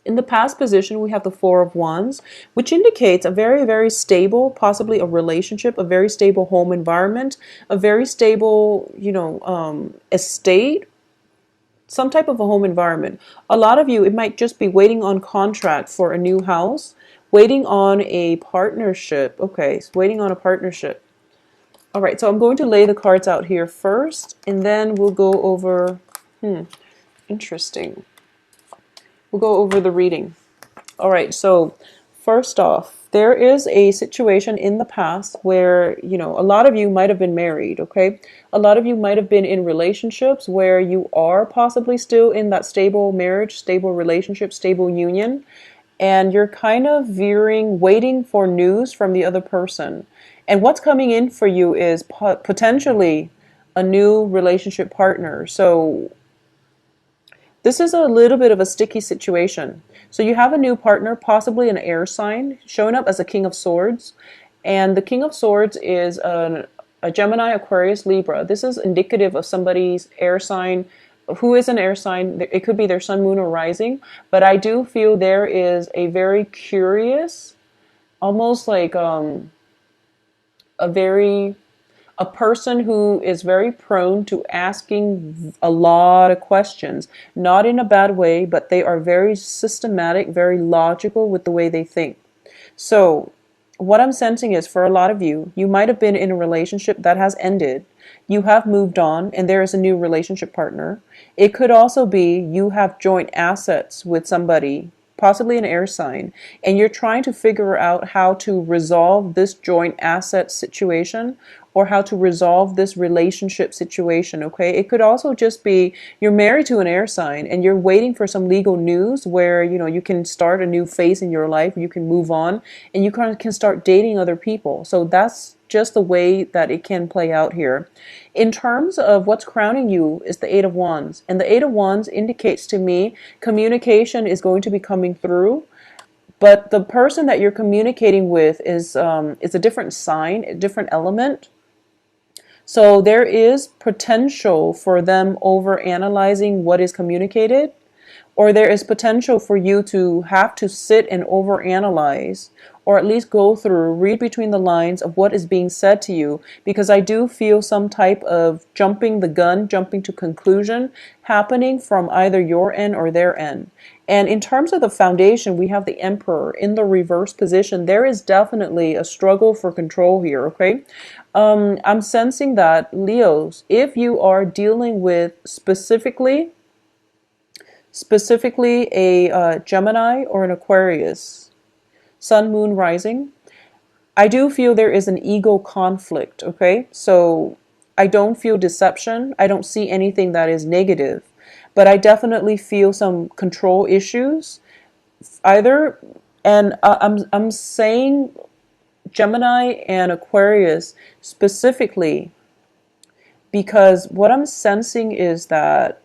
In the past position, we have the Four of Wands, which indicates a very, very stable, possibly a relationship, a very stable home environment, a very stable, estate, some type of a home environment. A lot of you, it might just be waiting on contract for a new house, waiting on a partnership. Okay, so waiting on a partnership. All right, so I'm going to lay the cards out here first, and then we'll go over, interesting. We'll go over the reading. All right, so first off, there is a situation in the past where, a lot of you might have been married, okay? A lot of you might have been in relationships where you are possibly still in that stable marriage, stable relationship, stable union, and you're kind of veering, waiting for news from the other person. And what's coming in for you is potentially a new relationship partner. So this is a little bit of a sticky situation. So you have a new partner, possibly an air sign, showing up as a King of Swords. And the King of Swords is a Gemini, Aquarius, Libra. This is indicative of somebody's air sign. Who is an air sign? It could be their sun, moon, or rising. But I do feel there is a very curious, almost like a person who is very prone to asking a lot of questions, not in a bad way, but they are very systematic, very logical with the way they think. So what I'm sensing is, for a lot of you, you might have been in a relationship that has ended. You have moved on and there is a new relationship partner. It could also be you have joint assets with somebody, possibly an air sign, and you're trying to figure out how to resolve this joint asset situation, or how to resolve this relationship situation, okay? It could also just be you're married to an air sign and you're waiting for some legal news where, you can start a new phase in your life, you can move on, and you kind of can start dating other people. So that's just the way that it can play out here. In terms of what's crowning you is the Eight of Wands. And the Eight of Wands indicates to me communication is going to be coming through. But the person that you're communicating with is a different sign, a different element. So there is potential for them over analyzing what is communicated, or there is potential for you to have to sit and overanalyze, or at least go through, read between the lines of what is being said to you, because I do feel some type of jumping the gun, jumping to conclusion happening from either your end or their end. And in terms of the foundation, we have the Emperor in the reverse position. There is definitely a struggle for control here, okay? I'm sensing that, Leos, if you are dealing with specifically a Gemini or an Aquarius, Sun, Moon, Rising, I do feel there is an ego conflict, okay? So I don't feel deception. I don't see anything that is negative, but I definitely feel some control issues either. And I'm saying Gemini and Aquarius specifically because what I'm sensing is that,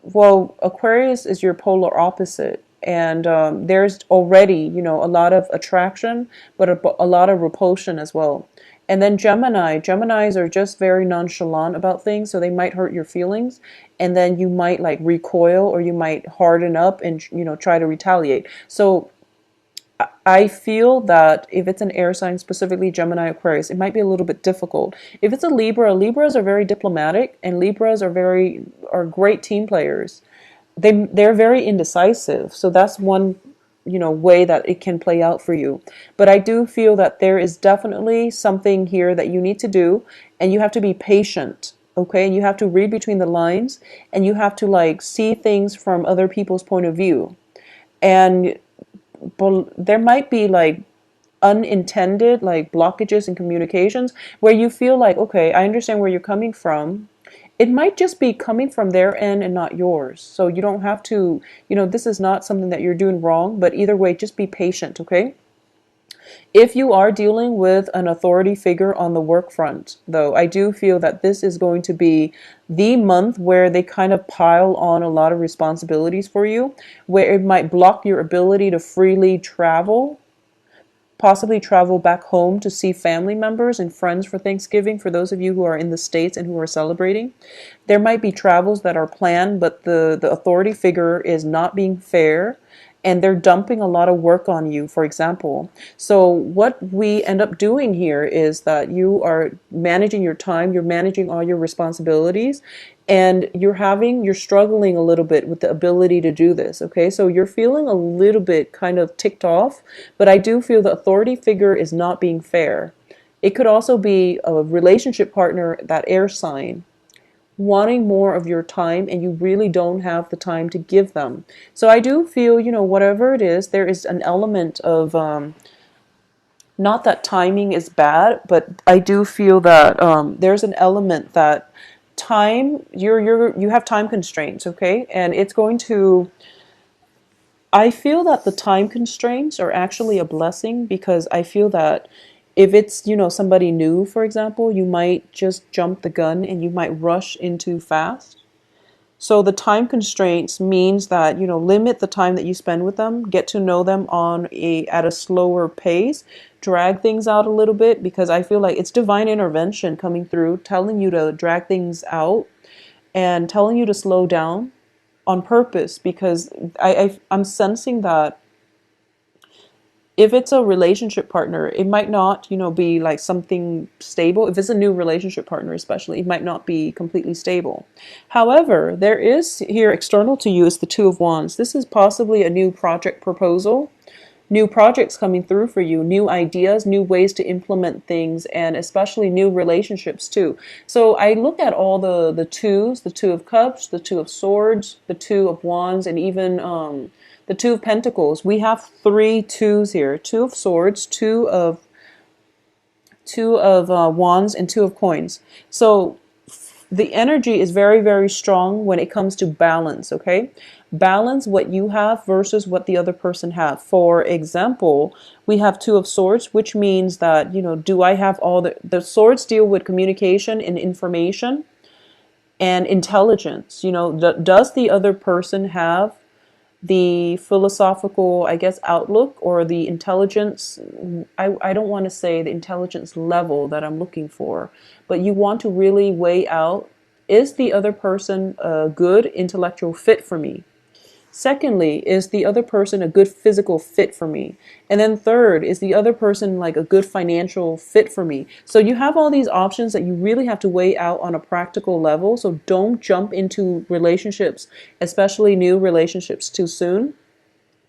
well, Aquarius is your polar opposite. And there's already, a lot of attraction, but a lot of repulsion as well. And then Geminis are just very nonchalant about things, so they might hurt your feelings. And then you might like recoil, or you might harden up and, try to retaliate. So I feel that if it's an air sign, specifically Gemini, Aquarius, it might be a little bit difficult. If it's a Libra, Libras are very diplomatic, and Libras are great team players. They're very indecisive, so that's one way that it can play out for you. But I do feel that there is definitely something here that you need to do, and you have to be patient, okay? And you have to read between the lines, and you have to like see things from other people's point of view. And there might be like unintended like blockages in communications where you feel like, okay, I understand where you're coming from. It might just be coming from their end and not yours. So you don't have to, this is not something that you're doing wrong, but either way, just be patient, okay? If you are dealing with an authority figure on the work front, though, I do feel that this is going to be the month where they kind of pile on a lot of responsibilities for you, where it might block your ability to freely travel, possibly travel back home to see family members and friends for Thanksgiving, for those of you who are in the States and who are celebrating. There might be travels that are planned, but the authority figure is not being fair and they're dumping a lot of work on you, for example. So what we end up doing here is that you are managing your time, you're managing all your responsibilities, and you're struggling a little bit with the ability to do this. Okay, so you're feeling a little bit kind of ticked off, but I do feel the authority figure is not being fair. It could also be a relationship partner, that air sign, wanting more of your time and you really don't have the time to give them. So I do feel, whatever it is, there is an element of, not that timing is bad, but I do feel that there's an element that you have time constraints, okay? And it's going to, I feel that the time constraints are actually a blessing, because I feel that if it's, somebody new, for example, you might just jump the gun and you might rush into fast. So the time constraints means that, limit the time that you spend with them, get to know them at a slower pace, drag things out a little bit, because I feel like it's divine intervention coming through, telling you to drag things out and telling you to slow down on purpose, because I'm sensing that if it's a relationship partner, it might not, be like something stable. If it's a new relationship partner, especially, it might not be completely stable. However, there is here external to you is the Two of Wands. This is possibly a new project proposal, new projects coming through for you, new ideas, new ways to implement things, and especially new relationships too. So I look at all the twos, the Two of Cups, the Two of Swords, the Two of Wands, and even the Two of Pentacles. We have three twos here: Two of Swords, two of Wands, and Two of Coins. So the energy is very, very strong when it comes to balance. Okay, balance what you have versus what the other person have. For example, we have Two of Swords, which means that, do I have all the swords deal with communication and information and intelligence. Does the other person have the philosophical, I guess, outlook or the intelligence? I don't want to say the intelligence level that I'm looking for, but you want to really weigh out, is the other person a good intellectual fit for me? Secondly, is the other person a good physical fit for me? And then third, is the other person like a good financial fit for me? So you have all these options that you really have to weigh out on a practical level. So don't jump into relationships, especially new relationships, too soon.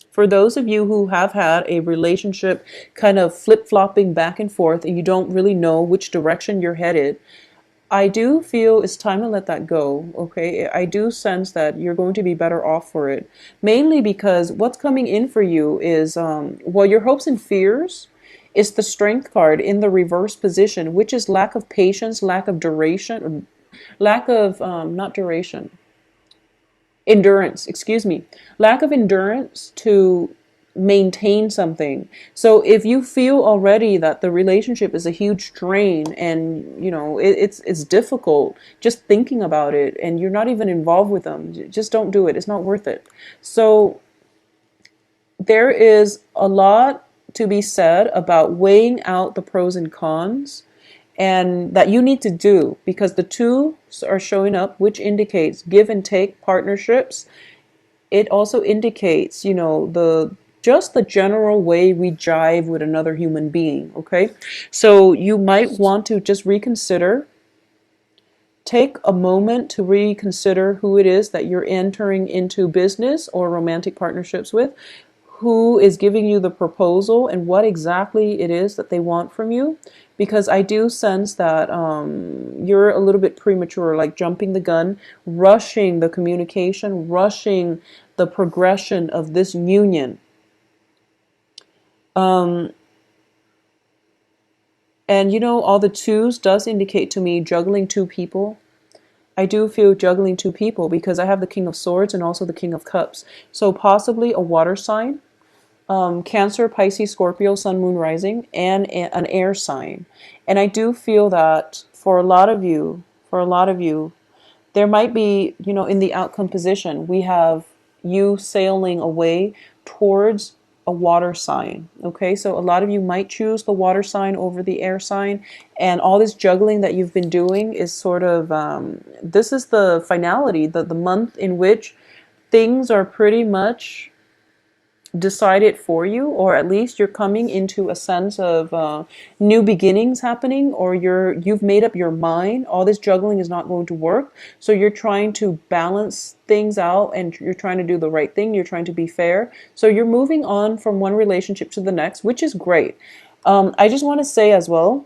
For those of you who have had a relationship kind of flip-flopping back and forth and you don't really know which direction you're headed, I do feel it's time to let that go, okay? I do sense that you're going to be better off for it. Mainly because what's coming in for you is, your hopes and fears is the Strength card in the reverse position, which is lack of patience, lack of duration, lack of, not duration, endurance, excuse me. Lack of endurance to maintain something. So if you feel already that the relationship is a huge drain and it's difficult just thinking about it and you're not even involved with them, just don't do it. It's not worth it. So there is a lot to be said about weighing out the pros and cons, and that you need to do, because the twos are showing up, which indicates give and take partnerships. It also indicates, just the general way we jive with another human being, okay? So you might want to just reconsider, take a moment to reconsider who it is that you're entering into business or romantic partnerships with, who is giving you the proposal, and what exactly it is that they want from you. Because I do sense that you're a little bit premature, like jumping the gun, rushing the communication, rushing the progression of this union. And all the twos does indicate to me juggling two people. I do feel juggling two people because I have the King of Swords and also the King of Cups. So possibly a water sign, Cancer, Pisces, Scorpio, Sun, Moon, Rising, and an air sign. And I do feel that for a lot of you, there might be, in the outcome position, we have you sailing away towards a water sign. Okay, so a lot of you might choose the water sign over the air sign, and all this juggling that you've been doing is sort of this is the finality, the month in which things are pretty much decide it for you, or at least you're coming into a sense of new beginnings happening, or you've made up your mind all this juggling is not going to work, so you're trying to balance things out and you're trying to do the right thing, you're trying to be fair, so you're moving on from one relationship to the next, which is great. I just want to say as well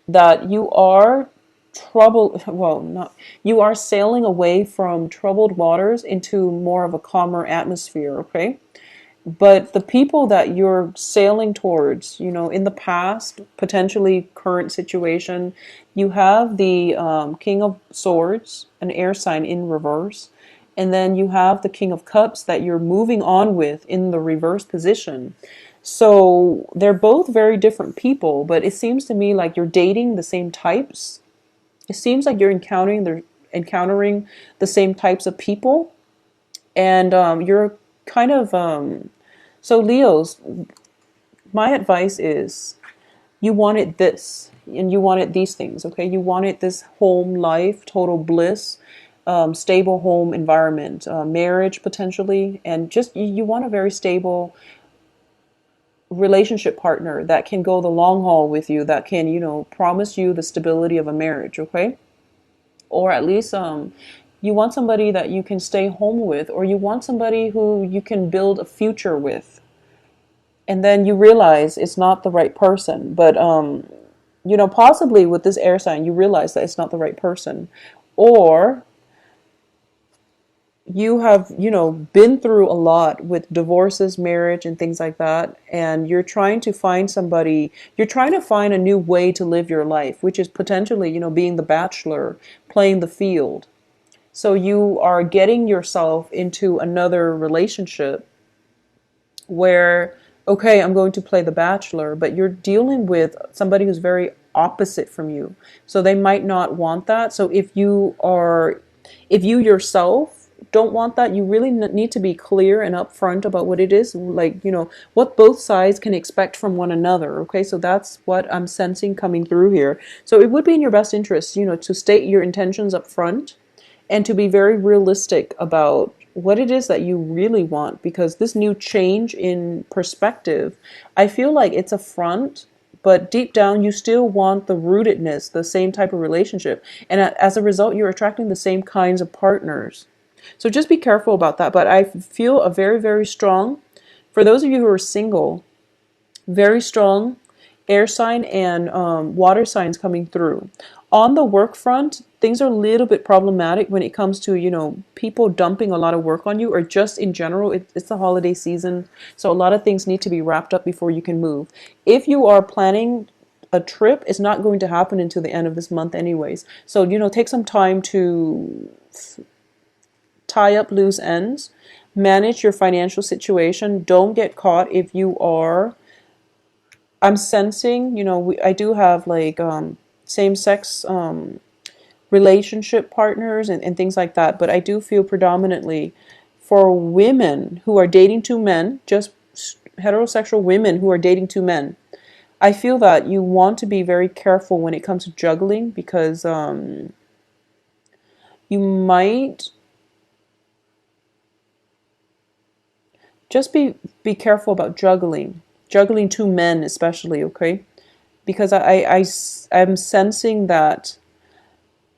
that you are not you are sailing away from troubled waters into more of a calmer atmosphere, okay? But the people that you're sailing towards, in the past, potentially current situation, you have the King of Swords, an air sign in reverse, and then you have the King of Cups that you're moving on with in the reverse position. So they're both very different people, but it seems to me like you're dating the same types. It seems like you're encountering the same types of people, and you're kind of so Leos, my advice is you wanted this and you wanted these things, okay? You wanted this home life, total bliss, stable home environment, marriage potentially, and just you want a very stable relationship partner that can go the long haul with you, that can, promise you the stability of a marriage, okay? Or at least you want somebody that you can stay home with, or you want somebody who you can build a future with. And then you realize it's not the right person. But, possibly with this air sign, you realize that it's not the right person. Or you have, been through a lot with divorces, marriage, and things like that. And you're trying to find somebody, you're trying to find a new way to live your life, which is potentially, being the bachelor, playing the field. So you are getting yourself into another relationship where, okay, I'm going to play the bachelor, but you're dealing with somebody who's very opposite from you. So they might not want that. So if you yourself don't want that, you really need to be clear and upfront about what it is, like, what both sides can expect from one another. Okay, so that's what I'm sensing coming through here. So it would be in your best interest, to state your intentions up front and to be very realistic about what it is that you really want, because this new change in perspective, I feel like it's a front, but deep down you still want the rootedness, the same type of relationship, and as a result you're attracting the same kinds of partners. So just be careful about that. But I feel a very, very strong, for those of you who are single, very strong air sign and water signs coming through. On the work front, things are a little bit problematic when it comes to, people dumping a lot of work on you, or just in general, it's the holiday season. So a lot of things need to be wrapped up before you can move. If you are planning a trip, it's not going to happen until the end of this month anyways. So, take some time to tie up loose ends, manage your financial situation. Don't get caught if you are, I'm sensing, I do have like same-sex relationship partners and things like that, but I do feel predominantly for women who are dating two men, just heterosexual women who are dating two men, I feel that you want to be very careful when it comes to juggling, because you might just be careful about juggling two men especially, okay? Because I'm sensing that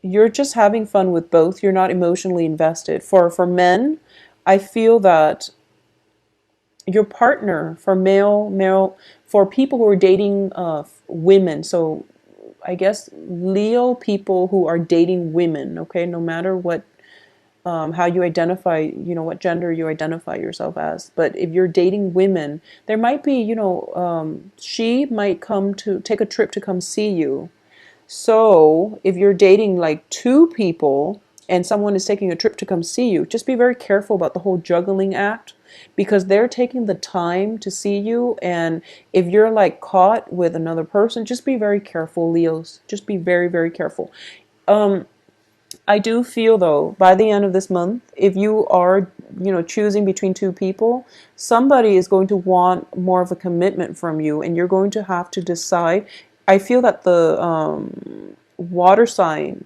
you're just having fun with both. You're not emotionally invested. For men, I feel that your partner, for male, for people who are dating women, so I guess Leo people who are dating women, okay, no matter what, how you identify, what gender you identify yourself as. But if you're dating women, there might be, she might come to take a trip to come see you. So if you're dating like two people and someone is taking a trip to come see you, just be very careful about the whole juggling act, because they're taking the time to see you. And if you're like caught with another person, just be very careful, Leos. Just be very, very careful. I do feel though, by the end of this month, if you are, choosing between two people, somebody is going to want more of a commitment from you, and you're going to have to decide. I feel that the water sign,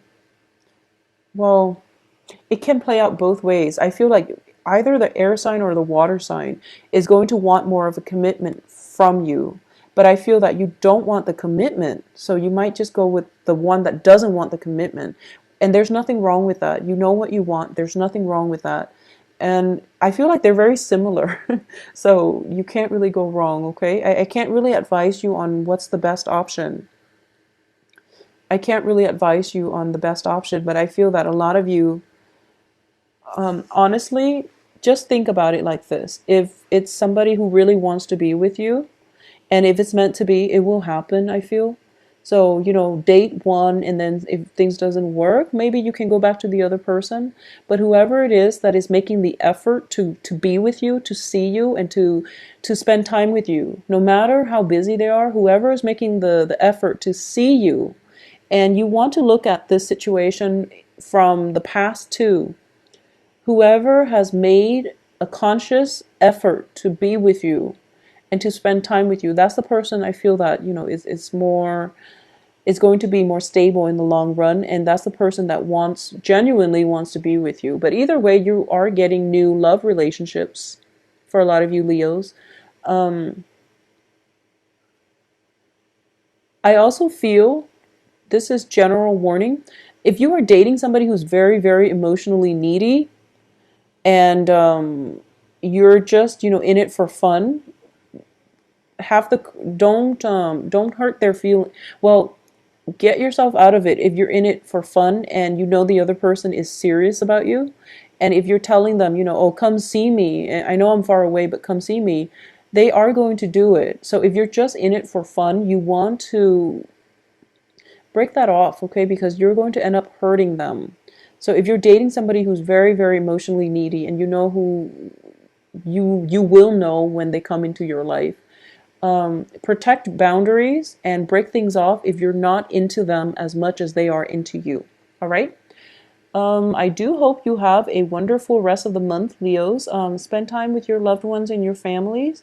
well, it can play out both ways. I feel like either the air sign or the water sign is going to want more of a commitment from you. But I feel that you don't want the commitment. So you might just go with the one that doesn't want the commitment. And there's nothing wrong with that. You know what you want. There's nothing wrong with that. And I feel like they're very similar. So you can't really go wrong, okay? I can't really advise you on what's the best option. I can't really advise you on the best option, but I feel that a lot of you, honestly, just think about it like this. If it's somebody who really wants to be with you, and if it's meant to be, it will happen, I feel. So, date one, and then if things doesn't work, maybe you can go back to the other person. But whoever it is that is making the effort to be with you, to see you, and to spend time with you, no matter how busy they are, whoever is making the effort to see you, and you want to look at this situation from the past too. Whoever has made a conscious effort to be with you and to spend time with you, that's the person I feel that, is going to be more stable in the long run. And that's the person that genuinely wants to be with you. But either way, you are getting new love relationships for a lot of you Leos. I also feel, this is general warning, if you are dating somebody who's very, very emotionally needy, and you're just, in it for fun, have the don't hurt their feeling. Well, get yourself out of it if you're in it for fun and you know the other person is serious about you. And if you're telling them, oh, come see me, I know I'm far away, but come see me, they are going to do it. So if you're just in it for fun, you want to break that off, okay? Because you're going to end up hurting them. So if you're dating somebody who's very, very emotionally needy, and you know who you will know when they come into your life, protect boundaries and break things off if you're not into them as much as they are into you. All right? I do hope you have a wonderful rest of the month, Leos. Spend time with your loved ones and your families.